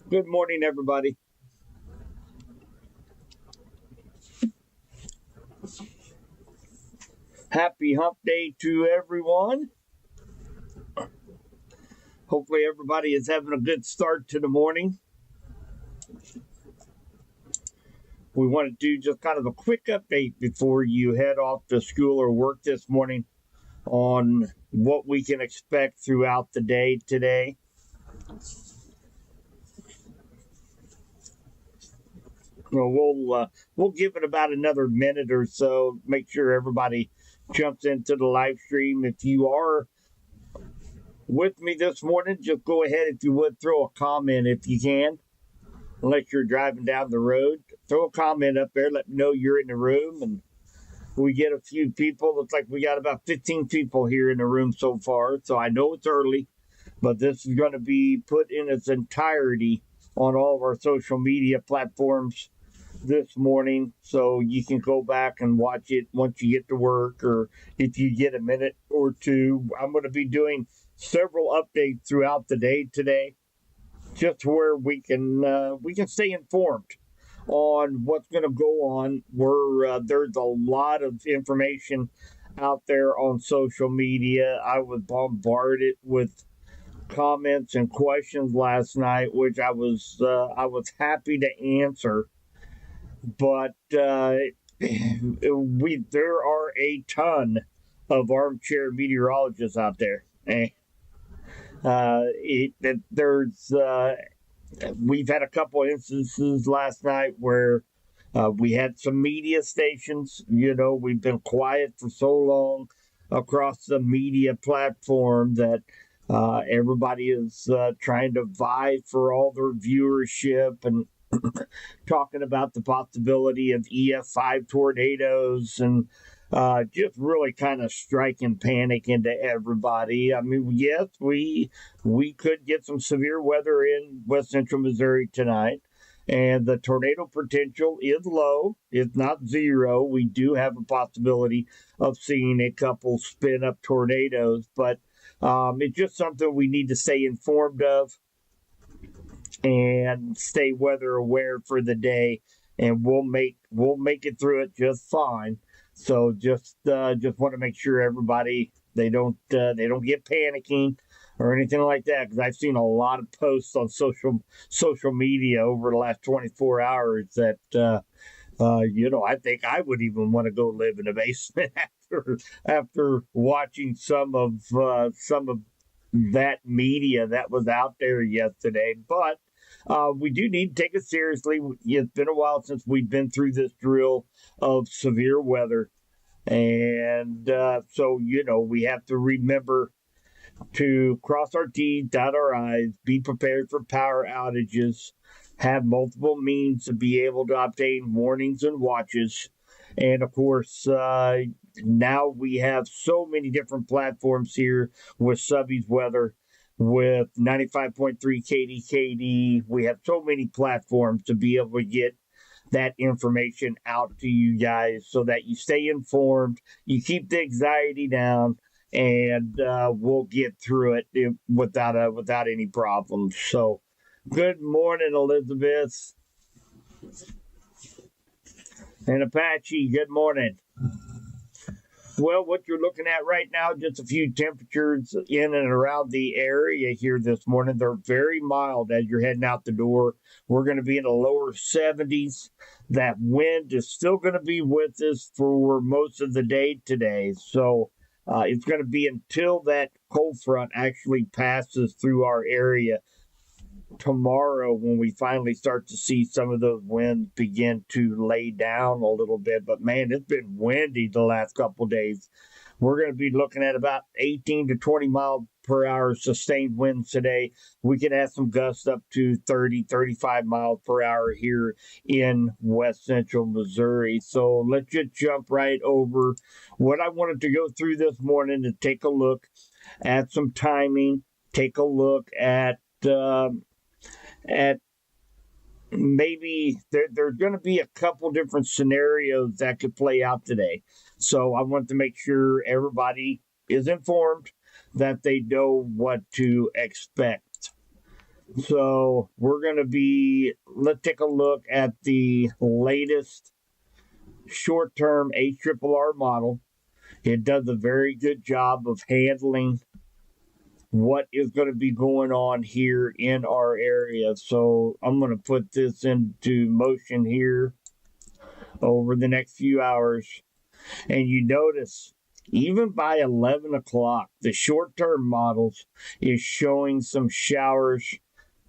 Good morning, everybody. Happy hump day to everyone. Hopefully, everybody is having a good start to the morning. We want to do just kind of a quick update before you head off to school or work this morning on what we can expect throughout the day today. We'll give it about another minute or so. Make sure everybody jumps into the live stream. If you are with me this morning, just go ahead, if you would, throw a comment if you can. Unless you're driving down the road, throw a comment up there. Let me know you're in the room, and we get a few people. Looks like we got about 15 people here in the room so far. So I know it's early, but this is going to be put in its entirety on all of our social media platforms this morning. So you can go back and watch it once you get to work, or if you get a minute or two. I'm going to be doing several updates throughout the day today, just where we can stay informed on what's going to go on. There's a lot of information out there on social media. I was bombarded with comments and questions last night, which I was happy to answer. But there are a ton of armchair meteorologists out there. We've had a couple of instances last night where we had some media stations. We've been quiet for so long across the media platform that everybody is trying to vie for all their viewership and talking about the possibility of EF5 tornadoes and just really kind of striking panic into everybody. I mean, yes, we could get some severe weather in west central Missouri tonight, and the tornado potential is low. It's not zero. We do have a possibility of seeing a couple spin up tornadoes, but it's just something we need to stay informed of and stay weather aware for the day, and we'll make it through it just fine. So just want to make sure everybody they don't get panicking or anything like that, because I've seen a lot of posts on social media over the last 24 hours that I think I would even want to go live in a basement after watching some of that media that was out there yesterday. But we do need to take it seriously. It's been a while since we've been through this drill of severe weather. And so, we have to remember to cross our T's, dot our I's, be prepared for power outages, have multiple means to be able to obtain warnings and watches. And of course, now we have so many different platforms here with Subby's Weather, with 95.3 KDKD. We have so many platforms to be able to get that information out to you guys so that you stay informed, you keep the anxiety down, and we'll get through it without any problems. So, good morning, Elizabeth and Apache. Good morning. Well, what you're looking at right now, just a few temperatures in and around the area here this morning. They're very mild as you're heading out the door. We're going to be in the lower 70s. That wind is still going to be with us for most of the day today. So it's going to be until that cold front actually passes through our area tomorrow when we finally start to see some of those winds begin to lay down a little bit. But man, it's been windy the last couple of days. We're going to be looking at about 18 to 20 mile per hour sustained winds today. We could have some gusts up to 30, 35 miles per hour here in west central Missouri. So let's just jump right over what I wanted to go through this morning to take a look at some timing, take a look at maybe there's going to be a couple different scenarios that could play out today. So I want to make sure everybody is informed, that they know what to expect. So let's take a look at the latest short-term HRRR model. It does a very good job of handling what is going to be going on here in our area. So I'm going to put this into motion here over the next few hours. And you notice even by 11 o'clock, the short-term models is showing some showers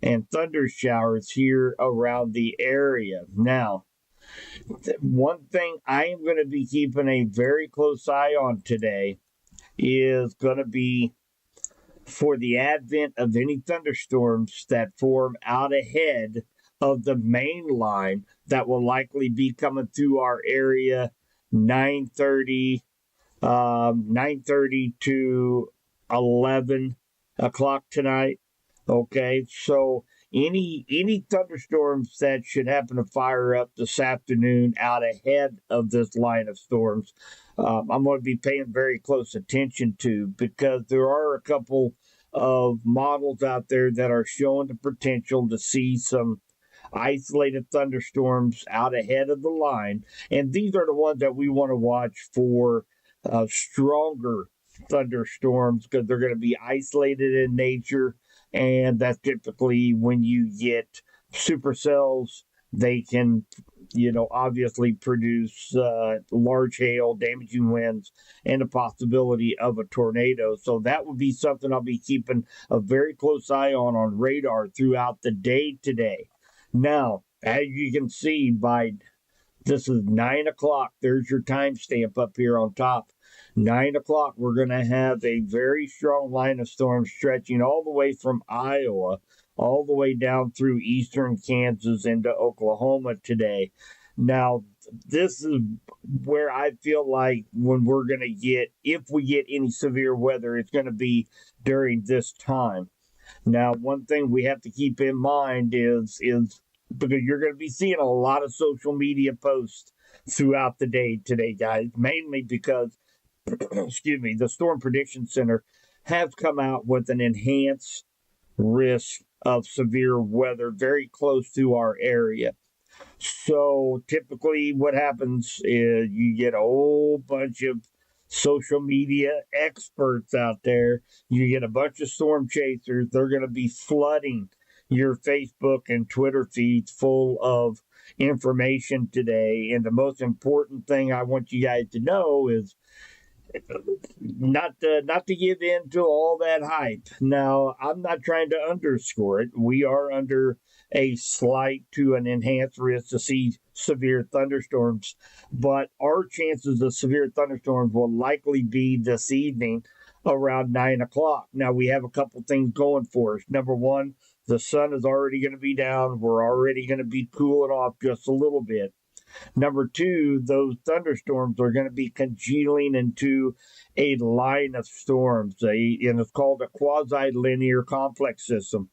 and thunder showers here around the area. Now, one thing I am going to be keeping a very close eye on today is going to be for the advent of any thunderstorms that form out ahead of the main line that will likely be coming through our area 9:30 9:30 to 11 o'clock tonight. Okay, so any thunderstorms that should happen to fire up this afternoon out ahead of this line of storms, I'm going to be paying very close attention to, because there are a couple of models out there that are showing the potential to see some isolated thunderstorms out ahead of the line, and these are the ones that we want to watch for stronger thunderstorms, because they're going to be isolated in nature, and that's typically when you get supercells. They can, obviously produce large hail, damaging winds, and a possibility of a tornado. So that would be something I'll be keeping a very close eye on radar throughout the day today. Now, as you can see, this is 9 o'clock. There's your timestamp up here on top. 9 o'clock, we're going to have a very strong line of storms stretching all the way from Iowa, all the way down through eastern Kansas into Oklahoma today. Now, this is where I feel like when we're going to get, if we get any severe weather, it's going to be during this time. Now, one thing we have to keep in mind is because you're going to be seeing a lot of social media posts throughout the day today, guys, mainly because, excuse me, the Storm Prediction Center has come out with an enhanced risk of severe weather very close to our area. So typically what happens is you get a whole bunch of social media experts out there. You get a bunch of storm chasers. They're going to be flooding your Facebook and Twitter feeds full of information today. And the most important thing I want you guys to know is not to give in to all that hype. Now, I'm not trying to underscore it. We are under a slight to an enhanced risk to see severe thunderstorms, but our chances of severe thunderstorms will likely be this evening around 9 o'clock. Now, we have a couple things going for us. Number one, the sun is already going to be down. We're already going to be cooling off just a little bit. Number two, those thunderstorms are going to be congealing into a line of storms, and it's called a quasi-linear complex system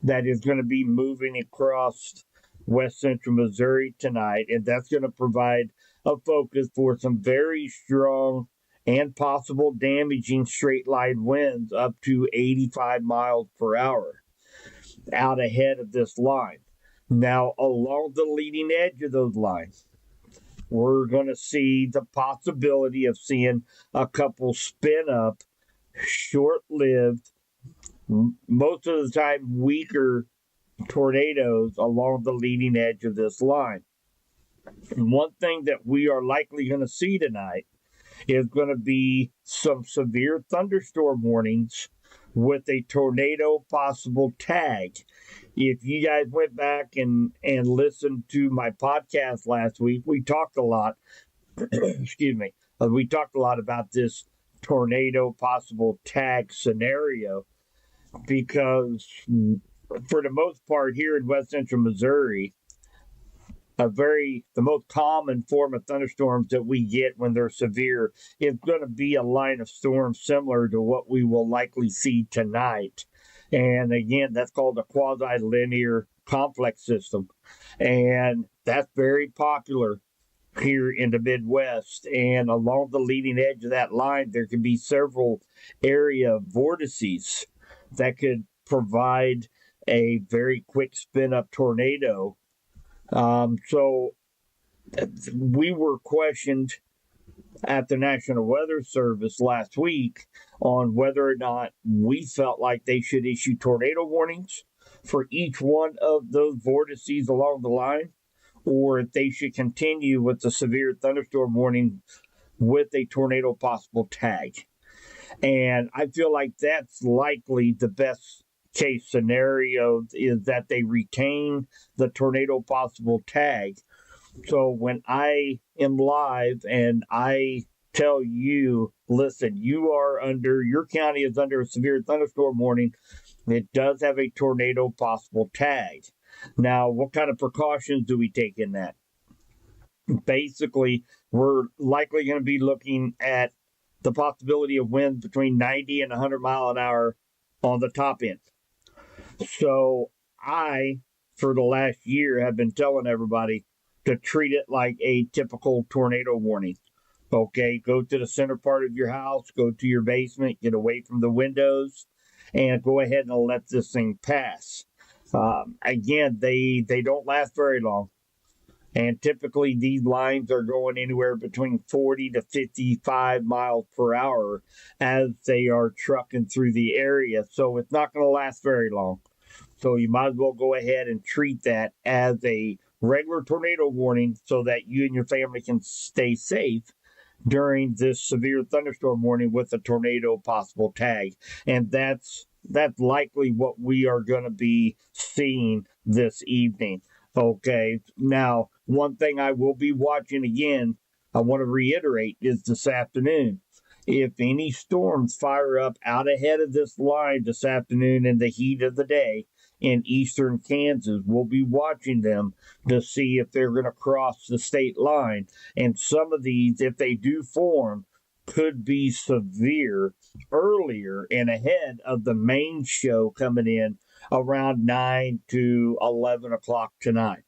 that is going to be moving across west central Missouri tonight, and that's going to provide a focus for some very strong and possible damaging straight line winds up to 85 miles per hour out ahead of this line. Now, along the leading edge of those lines, we're going to see the possibility of seeing a couple spin up, short lived, most of the time weaker tornadoes along the leading edge of this line. And one thing that we are likely going to see tonight is going to be some severe thunderstorm warnings with a tornado possible tag. If you guys went back and listened to my podcast last week, we talked a lot, excuse me, we talked a lot about this tornado possible tag scenario, because for the most part here in west central Missouri, the most common form of thunderstorms that we get when they're severe is going to be a line of storms similar to what we will likely see tonight. And again, that's called a quasi-linear complex system. And that's very popular here in the Midwest. And along the leading edge of that line, there can be several area vortices that could provide a very quick spin up tornado. So we were questioned at the National Weather Service last week on whether or not we felt like they should issue tornado warnings for each one of those vortices along the line, or if they should continue with the severe thunderstorm warning with a tornado possible tag. And I feel like that's likely the best case scenario, is that they retain the tornado possible tag. So when I am live and I tell you, listen, your county is under a severe thunderstorm warning, it does have a tornado possible tag. Now, what kind of precautions do we take in that? Basically, we're likely going to be looking at the possibility of winds between 90 and 100 mile an hour on the top end. So I, for the last year, have been telling everybody to treat it like a typical tornado warning. Okay, go to the center part of your house, go to your basement, get away from the windows, and go ahead and let this thing pass. Again, they don't last very long. And typically these lines are going anywhere between 40 to 55 miles per hour as they are trucking through the area. So it's not going to last very long. So you might as well go ahead and treat that as a regular tornado warning so that you and your family can stay safe during this severe thunderstorm warning with a tornado possible tag. And that's likely what we are going to be seeing this evening. Okay, now, one thing I will be watching again, I want to reiterate, is this afternoon. If any storms fire up out ahead of this line this afternoon in the heat of the day in eastern Kansas, we'll be watching them to see if they're going to cross the state line. And some of these, if they do form, could be severe earlier and ahead of the main show coming in around 9 to 11 o'clock tonight.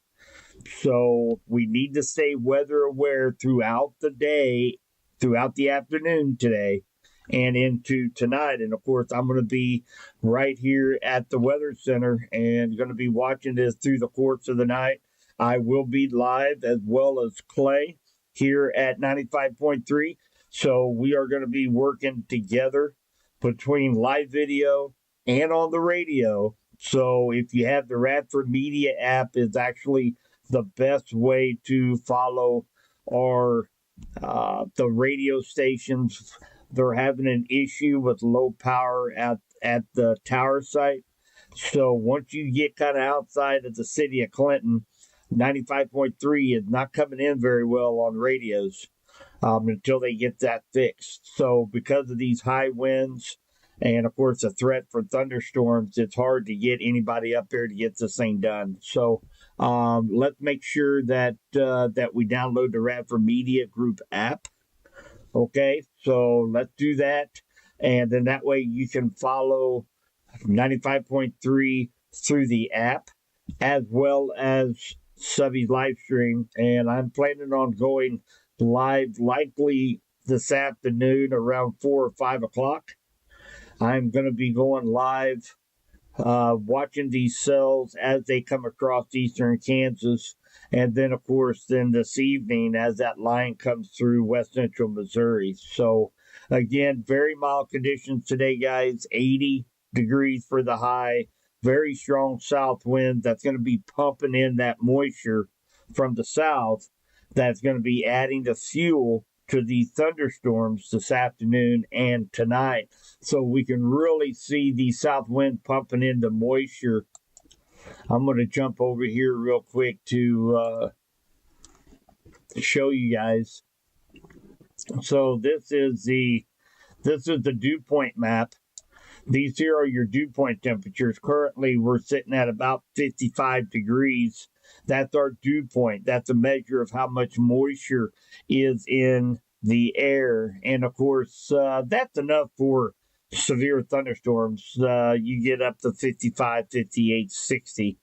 So we need to stay weather aware throughout the day, throughout the afternoon today, and into tonight. And of course, I'm going to be right here at the Weather Center and going to be watching this through the course of the night. I will be live as well as Clay here at 95.3. So we are going to be working together between live video and on the radio. So if you have the Radford Media app, is actually the best way to follow our the radio stations. They're having an issue with low power at the tower site. So once you get kind of outside of the city of Clinton, 95.3 is not coming in very well on radios until they get that fixed. So because of these high winds, and of course, a threat for thunderstorms, it's hard to get anybody up there to get this thing done. So let's make sure that that we download the Radford Media Group app. Okay, so let's do that. And then that way you can follow 95.3 through the app as well as Subby's live stream. And I'm planning on going live likely this afternoon around 4 or 5 o'clock. I'm going to be going live, watching these cells as they come across eastern Kansas. And then, of course, then this evening as that line comes through west central Missouri. So, again, very mild conditions today, guys. 80 degrees for the high. Very strong south wind that's going to be pumping in that moisture from the south. That's going to be adding the fuel to these thunderstorms this afternoon and tonight. So we can really see the south wind pumping in the moisture. I'm going to jump over here real quick to show you guys. So this is the dew point map. These here are your dew point temperatures. Currently, we're sitting at about 55 degrees. That's our dew point. That's a measure of how much moisture is in the air. And of course, that's enough for severe thunderstorms. You get up to 55, 58, 60.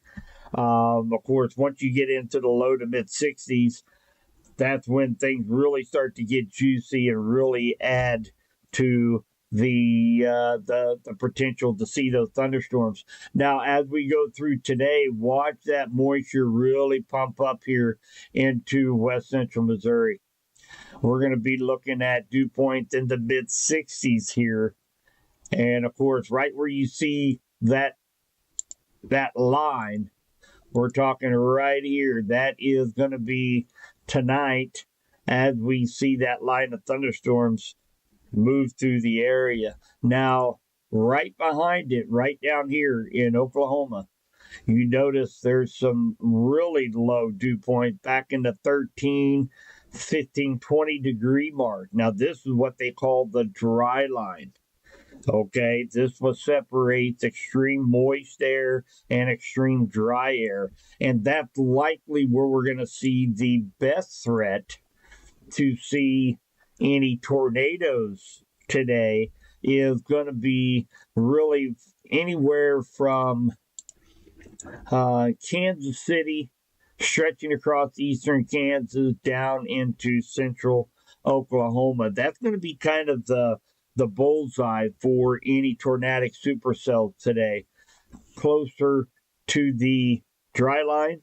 Of course, once you get into the low to mid 60s, that's when things really start to get juicy and really add to the potential to see those thunderstorms. Now, as we go through today, watch that moisture really pump up here into west central Missouri. We're going to be looking at dew points in the mid 60s here, and of course, right where you see that line, we're talking right here. That is going to be tonight as we see that line of thunderstorms move through the area. Now, right behind it, right down here in Oklahoma, you notice there's some really low dew point back in the 13, 15, 20 degree mark. Now, this is what they call the dry line. Okay, this what separates extreme moist air and extreme dry air. And that's likely where we're going to see the best threat to see any tornadoes today is going to be really anywhere from Kansas City, stretching across eastern Kansas down into central Oklahoma. That's going to be kind of the bullseye for any tornadic supercells today, closer to the dry line.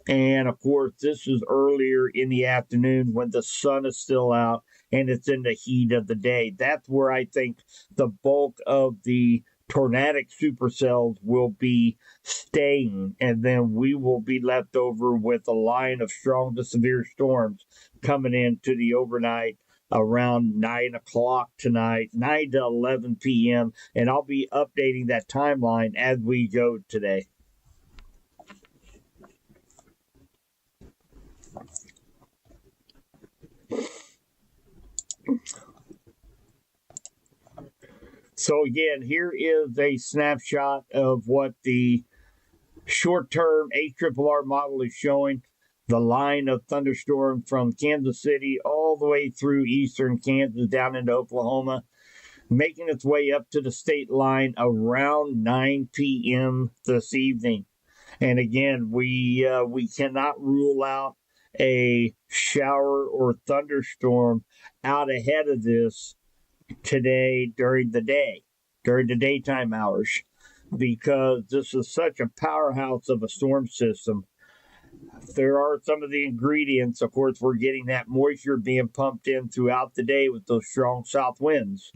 And of course, this is earlier in the afternoon when the sun is still out and it's in the heat of the day. That's where I think the bulk of the tornadic supercells will be staying, and then we will be left over with a line of strong to severe storms coming into the overnight around 9 o'clock tonight, 9 to 11 p.m., and I'll be updating that timeline as we go today. So again, here is a snapshot of what the short-term ARRR model is showing. The line of thunderstorm from Kansas City all the way through eastern Kansas down into Oklahoma, making its way up to the state line around 9 p.m. this evening. And again, we cannot rule out a shower or thunderstorm out ahead of this today during the daytime hours, because this is such a powerhouse of a storm system. There are some of the ingredients. Of course, we're getting that moisture being pumped in throughout the day with those strong south winds,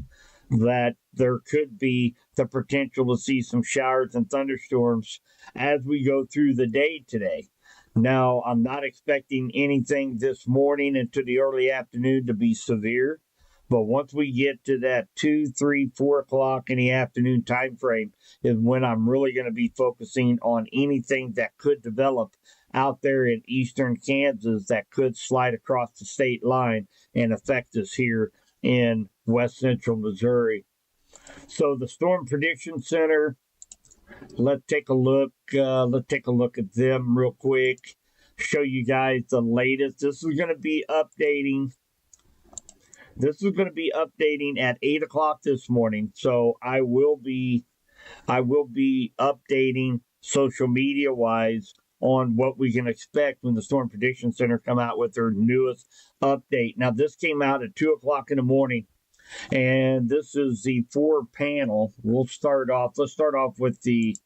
that there could be the potential to see some showers and thunderstorms as we go through the day today. Now, I'm not expecting anything this morning into the early afternoon to be severe, but once we get to that 2, 3, 4 o'clock in the afternoon time frame is when I'm really going to be focusing on anything that could develop out there in eastern Kansas that could slide across the state line and affect us here in west central Missouri. So the Storm Prediction Center, let's take a look. Let's take a look at them real quick. Show you guys the latest. This is going to be updating. This is going to be updating at 8 o'clock this morning. So I will be updating social media wise on what we can expect when the Storm Prediction Center come out with their newest update. Now, this came out at 2 o'clock in the morning, and this is the 4 panel. Let's start off with the,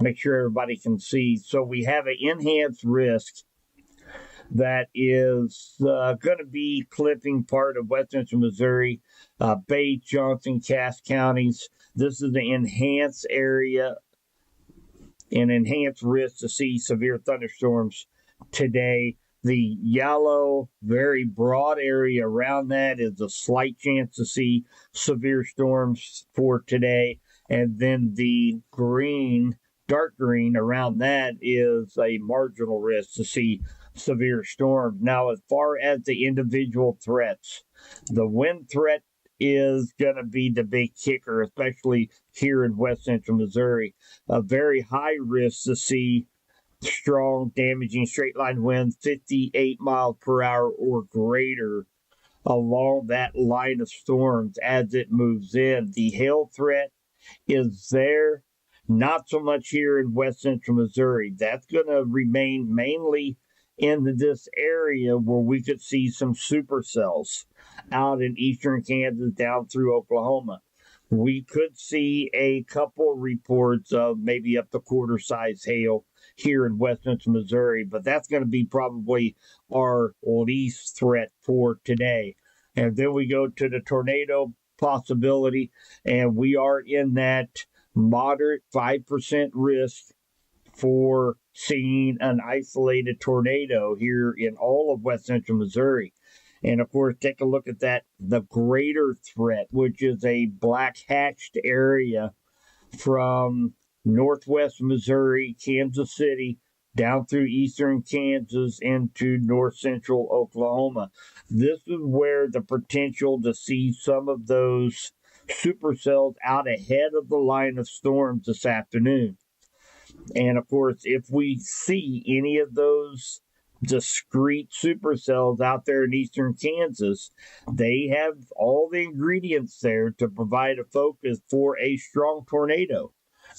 make sure everybody can see. So we have an enhanced risk that is going to be clipping part of west central Missouri, Bates, Johnson, Cass counties. This is the enhanced area, an enhanced risk to see severe thunderstorms today. The yellow, very broad area around that is a slight chance to see severe storms for today. And then the green, dark green around that is a marginal risk to see severe storms. Now, as far as the individual threats, the wind threat is going to be the big kicker, especially here in west central Missouri. A very high risk to see strong, damaging straight line winds, 58 miles per hour or greater along that line of storms as it moves in. The hail threat is there, not so much here in west central Missouri. That's going to remain mainly in this area where we could see some supercells out in eastern Kansas down through Oklahoma. We could see a couple reports of maybe up to quarter size hail here in West Central Missouri, but that's going to be probably our least threat for today. And then we go to the tornado possibility, and we are in that moderate 5% risk for seeing an isolated tornado here in all of West Central Missouri. And of course, take a look at that, the greater threat, which is a black hatched area from northwest Missouri, Kansas City, down through eastern Kansas into north central Oklahoma. This is where the potential to see some of those supercells out ahead of the line of storms this afternoon. And of course, if we see any of those discrete supercells out there in eastern Kansas, they have all the ingredients there to provide a focus for a strong tornado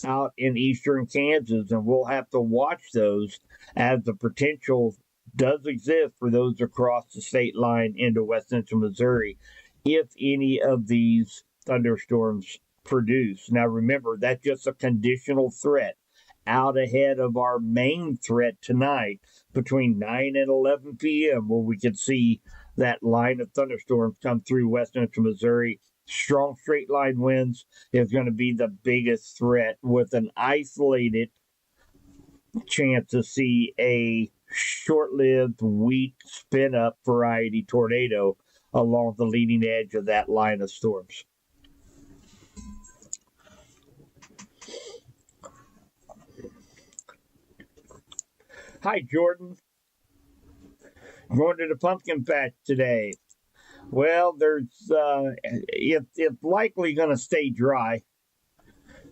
out in eastern Kansas. And we'll have to watch those as the potential does exist for those across the state line into West Central Missouri if any of these thunderstorms produce. Now, remember, that's just a conditional threat out ahead of our main threat tonight between 9 and 11 p.m., where we could see that line of thunderstorms come through West Central Missouri. Strong straight line winds is going to be the biggest threat, with an isolated chance to see a short-lived, weak, spin-up variety tornado along the leading edge of that line of storms. Hi, Jordan. Going to the pumpkin patch today. Well, it's likely going to stay dry,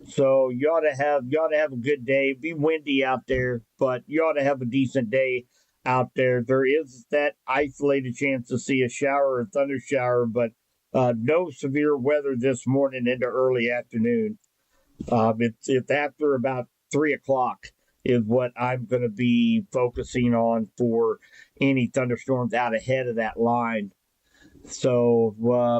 so you ought to have a good day. Be windy out there, but you ought to have a decent day out there. There is that isolated chance to see a shower or thunder shower, but no severe weather this morning into early afternoon. It's after about 3 o'clock is what I'm going to be focusing on for any thunderstorms out ahead of that line. So,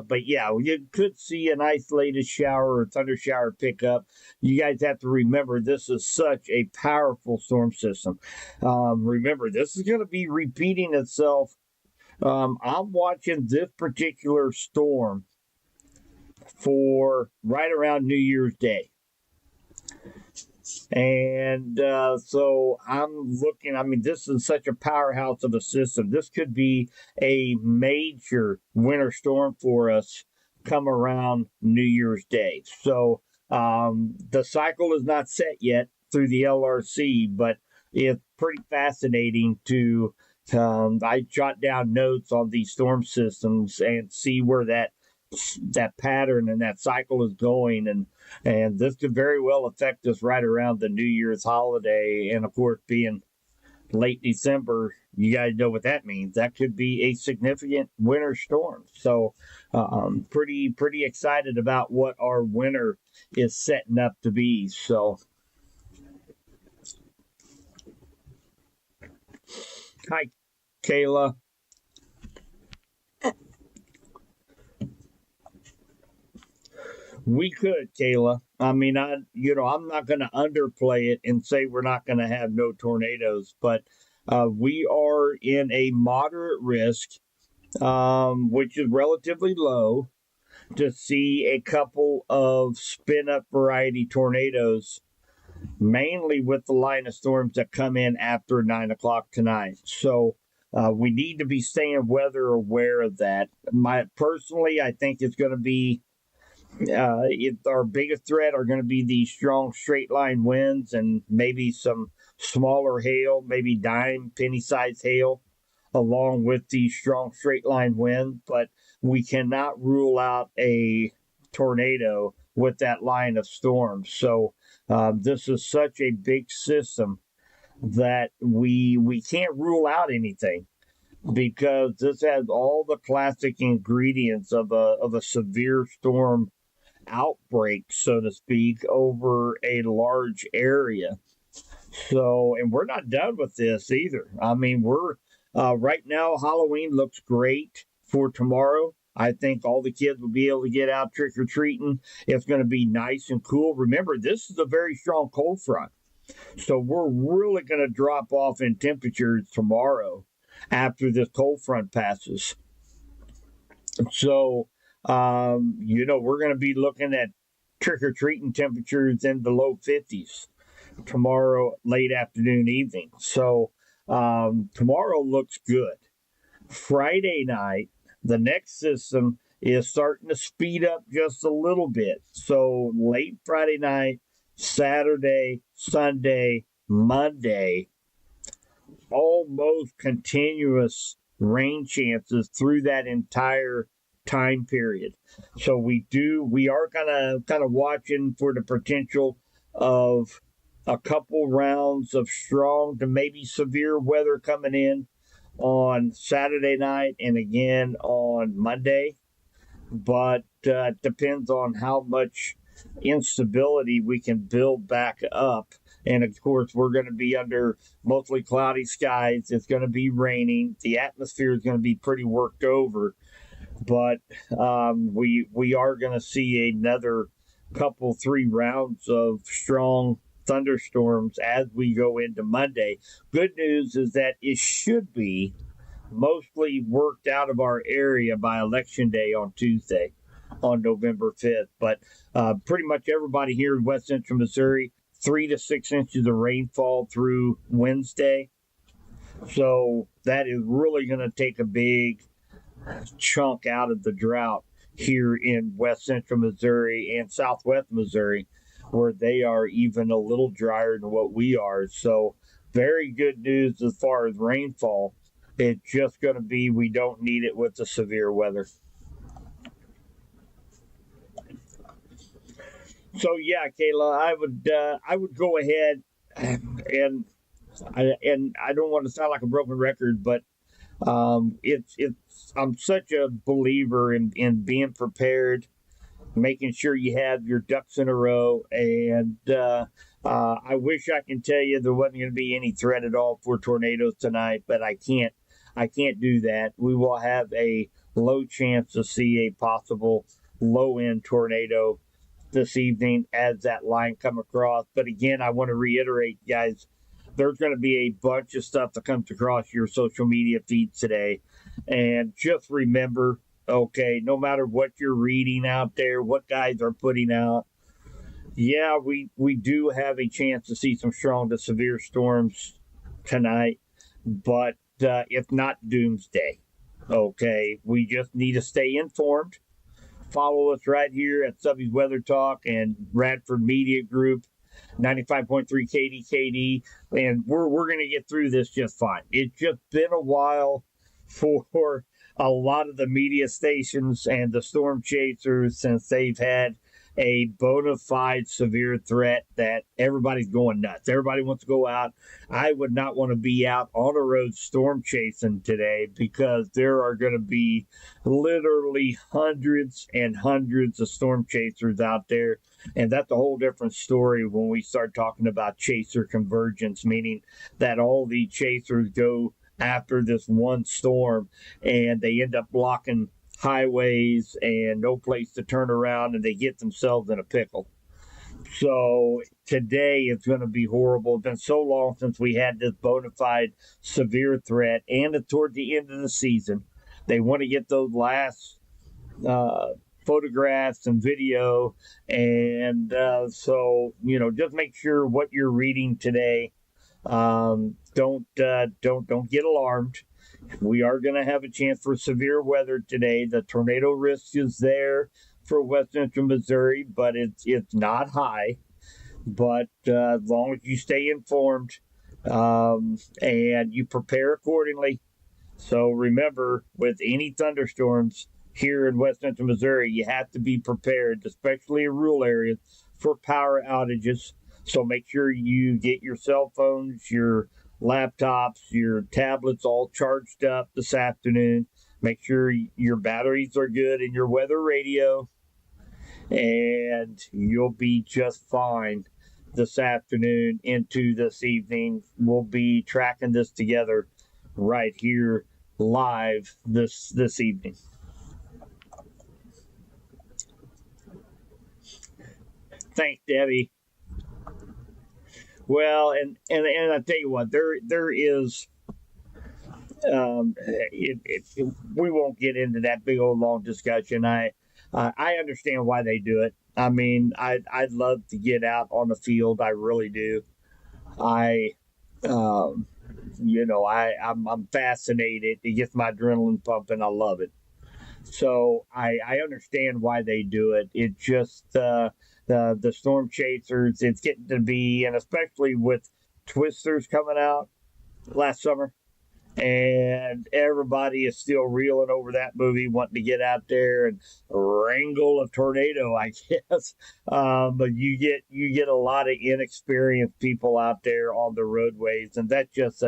but yeah, you could see an isolated shower or thunder shower pickup. You guys have to remember this is such a powerful storm system. Remember, this is going to be repeating itself. I'm watching this particular storm for right around New Year's Day. And so I'm looking, I mean, this is such a powerhouse of a system. This could be a major winter storm for us come around New Year's Day. So the cycle is not set yet through the LRC, but it's pretty fascinating to, I jot down notes on these storm systems and see where that pattern and that cycle is going, and this could very well affect us right around the New Year's holiday. And of course, being late December, you guys know what that means. That could be a significant winter storm. So pretty excited about what our winter is setting up to be. So hi, Kayla. We could, Kayla. I mean, I'm not going to underplay it and say we're not going to have no tornadoes, but we are in a moderate risk, which is relatively low, to see a couple of spin-up variety tornadoes, mainly with the line of storms that come in after 9 o'clock tonight. So we need to be staying weather aware of that. Personally, I think it's going to be our biggest threat are going to be these strong straight line winds and maybe some smaller hail, maybe dime penny size hail, along with these strong straight line winds. But we cannot rule out a tornado with that line of storms. So this is such a big system that we can't rule out anything, because this has all the classic ingredients of a severe storm outbreak, so to speak, over a large area. So, and we're not done with this either. I mean, we're right now, Halloween looks great for tomorrow. I think all the kids will be able to get out trick or treating. It's going to be nice and cool. Remember, this is a very strong cold front. So we're really going to drop off in temperatures tomorrow after this cold front passes. So, we're going to be looking at trick or treating temperatures in the low 50s tomorrow, late afternoon, evening. So, tomorrow looks good. Friday night, the next system is starting to speed up just a little bit. So, late Friday night, Saturday, Sunday, Monday, almost continuous rain chances through that entire time period. So we are kind of watching for the potential of a couple rounds of strong to maybe severe weather coming in on Saturday night and again on Monday. But it depends on how much instability we can build back up. And of course, we're going to be under mostly cloudy skies. It's going to be raining. The atmosphere is going to be pretty worked over. But we are going to see another couple, 3 rounds of strong thunderstorms as we go into Monday. Good news is that it should be mostly worked out of our area by Election Day on Tuesday, on November 5th. But pretty much everybody here in West Central Missouri, 3 to 6 inches of rainfall through Wednesday. So that is really going to take a big chunk out of the drought here in West Central Missouri and Southwest Missouri, where they are even a little drier than what we are. So very good news as far as rainfall. It's just going to be we don't need it with the severe weather. So yeah, Kayla, I would go ahead and I don't want to sound like a broken record, but it's I'm such a believer in being prepared, making sure you have your ducks in a row, and I wish I can tell you there wasn't going to be any threat at all for tornadoes tonight, but I can't. I can't do that. We will have a low chance to see a possible low end tornado this evening as that line come across. But again, I want to reiterate, guys, there's going to be a bunch of stuff that comes across your social media feeds today. And just remember, okay, no matter what you're reading out there, what guys are putting out, yeah, we do have a chance to see some strong to severe storms tonight, but it's not doomsday. Okay, we just need to stay informed. Follow us right here at Subby's Weather Talk and Radford Media Group, 95.3 KDKD, and we're going to get through this just fine. It's just been a while for a lot of the media stations and the storm chasers since they've had a bona fide severe threat that everybody's going nuts. Everybody wants to go out. I would not want to be out on a road storm chasing today because there are going to be literally hundreds and hundreds of storm chasers out there. And that's a whole different story when we start talking about chaser convergence, meaning that all the chasers go after this one storm and they end up blocking highways and no place to turn around and they get themselves in a pickle. So today it's going to be horrible. It's been so long since we had this bona fide severe threat, and it's toward the end of the season. They want to get those last photographs and video, and so just make sure what you're reading today. Don't get alarmed. We are going to have a chance for severe weather today. The tornado risk is there for West Central Missouri, but it's not high. But as long as you stay informed and you prepare accordingly. So remember, with any thunderstorms here in West Central Missouri, you have to be prepared, especially in rural areas, for power outages. So make sure you get your cell phones, your laptops, your tablets all charged up this afternoon. Make sure your batteries are good in your weather radio, and you'll be just fine this afternoon into this evening. We'll be tracking this together right here live this evening. Thanks, Debbie. Well, and I tell you what, there is. We won't get into that big old long discussion. I understand why they do it. I mean, I'd love to get out on the field. I really do. I, um, I'm fascinated. It gets my adrenaline pumping. I love it. So I understand why they do it. It just the storm chasers. It's getting to be, and especially with Twisters coming out last summer, and everybody is still reeling over that movie, wanting to get out there and wrangle a tornado, I guess. But you get a lot of inexperienced people out there on the roadways, and that's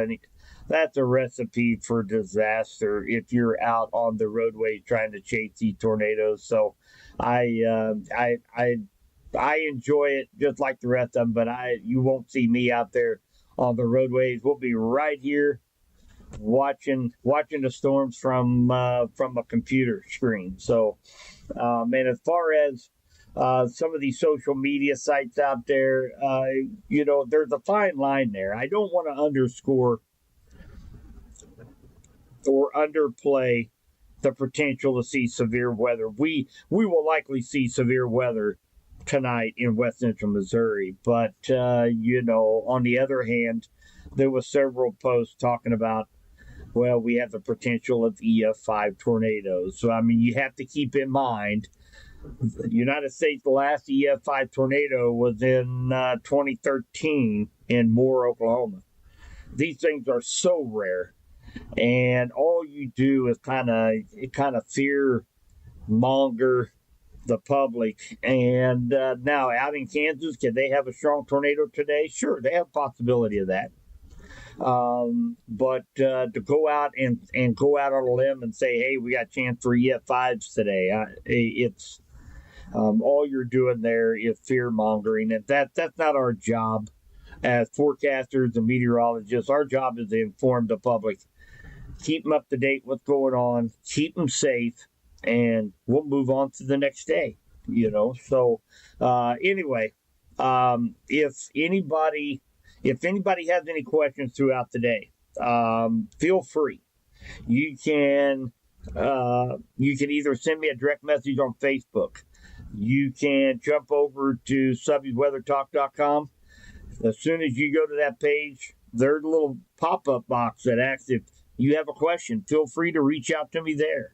a recipe for disaster if you're out on the roadway trying to chase these tornadoes. So I I enjoy it just like the rest of them, but you won't see me out there on the roadways. We'll be right here watching the storms from a computer screen. So, and as far as some of these social media sites out there, there's a fine line there. I don't want to underscore or underplay the potential to see severe weather. We will likely see severe weather tonight in West Central Missouri, but on the other hand, there was several posts talking about, well, we have the potential of EF5 tornadoes. So I mean, you have to keep in mind, the United States, the last EF5 tornado was in 2013 in Moore, Oklahoma. These things are so rare, and all you do is kind of fear monger the public. And now out in Kansas, can they have a strong tornado today? Sure, they have a possibility of that. But to go out and go out on a limb and say, hey, we got a chance for EF5s today, it's all you're doing there is fear mongering, and that's not our job as forecasters and meteorologists. Our job is to inform the public, keep them up to date what's going on, keep them safe, and we'll move on to the next day. So anyway, if anybody has any questions throughout the day, feel free. You can either send me a direct message on Facebook. You can jump over to subbiesweathertalk.com. As soon as you go to that page, there's a little pop-up box that asks if you have a question. Feel free to reach out to me there.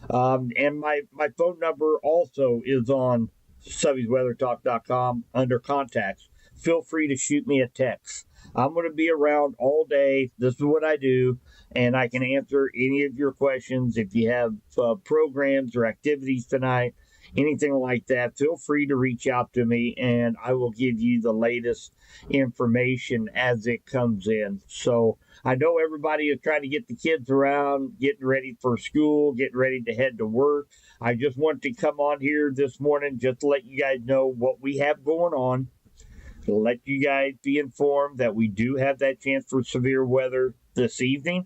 And my phone number also is on subbiesweathertalk.com under contacts. Feel free to shoot me a text. I'm going to be around all day. This is what I do, and I can answer any of your questions. If you have programs or activities tonight, anything like that, feel free to reach out to me, and I will give you the latest information as it comes in. So I know everybody is trying to get the kids around, getting ready for school, getting ready to head to work. I just want to come on here this morning just to let you guys know what we have going on, to let you guys be informed that we do have that chance for severe weather this evening,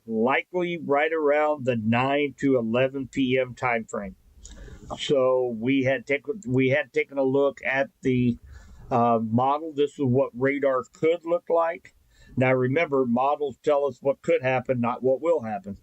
likely right around the 9 to 11 p.m. time frame. So we had taken a look at the model. This is what radar could look like. Now remember, models tell us what could happen, not what will happen.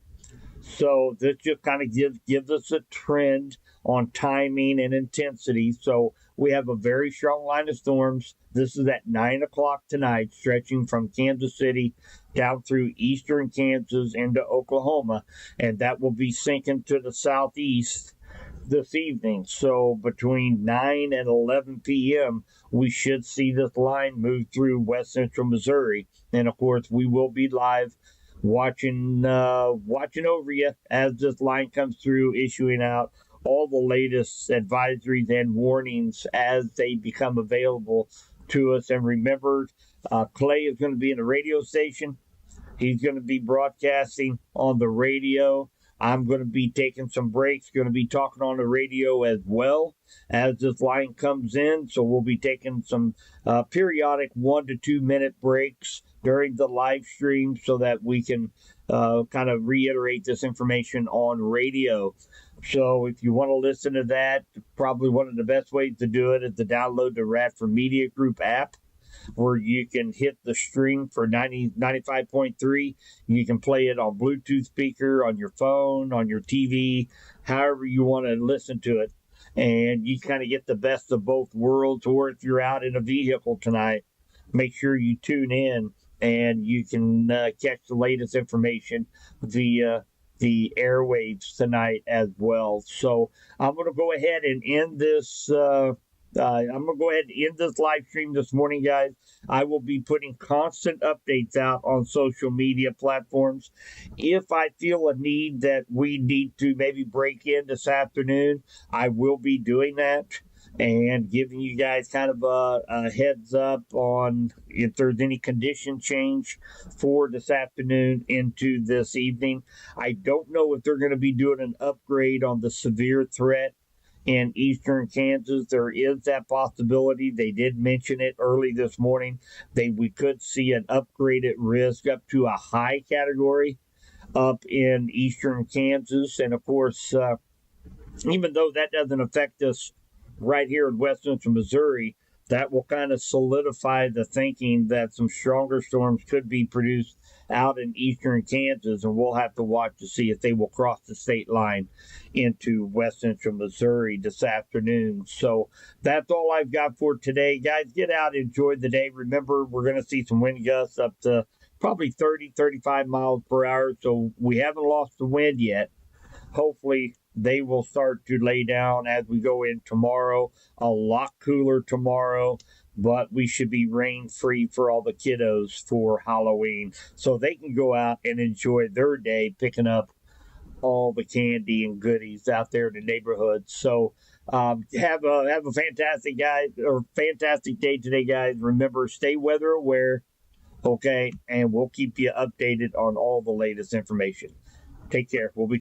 So this just kind of gives us a trend on timing and intensity. So we have a very strong line of storms. This is at 9 o'clock tonight, stretching from Kansas City down through eastern Kansas into Oklahoma, and that will be sinking to the southeast this evening. So between 9 and 11 p.m., we should see this line move through West Central Missouri. And of course, we will be live watching over you as this line comes through, issuing out all the latest advisories and warnings as they become available to us. And remember, Clay is going to be in the radio station. He's going to be broadcasting on the radio I'm going to be taking some breaks, going to be talking on the radio as well as this line comes in. So we'll be taking some periodic 1 to 2 minute breaks during the live stream so that we can kind of reiterate this information on radio. So if you want to listen to that, probably one of the best ways to do it is to download the Radford Media Group app, where you can hit the stream for 95.3. You can play it on Bluetooth speaker, on your phone, on your TV, however you want to listen to it. And you kind of get the best of both worlds. Or if you're out in a vehicle tonight, make sure you tune in and you can catch the latest information via the airwaves tonight as well. So I'm going to go ahead and end this. I'm going to go ahead and end this live stream this morning, guys. I will be putting constant updates out on social media platforms. If I feel a need that we need to maybe break in this afternoon, I will be doing that and giving you guys kind of a heads up on if there's any condition change for this afternoon into this evening. I don't know if they're going to be doing an upgrade on the severe threat in eastern Kansas. There is that possibility. They did mention it early this morning. We could see an upgraded risk up to a high category up in eastern Kansas. And of course, even though that doesn't affect us right here in West Central Missouri, that will kind of solidify the thinking that some stronger storms could be produced out in eastern Kansas, and we'll have to watch to see if they will cross the state line into West Central Missouri this afternoon. So that's all I've got for today. Guys, get out, enjoy the day. Remember, we're going to see some wind gusts up to probably 30, 35 miles per hour, so we haven't lost the wind yet. Hopefully, they will start to lay down as we go in tomorrow. A lot cooler tomorrow, but we should be rain-free for all the kiddos for Halloween, so they can go out and enjoy their day picking up all the candy and goodies out there in the neighborhood. So have a fantastic fantastic day today, guys. Remember, stay weather aware, okay, and we'll keep you updated on all the latest information. Take care. We'll be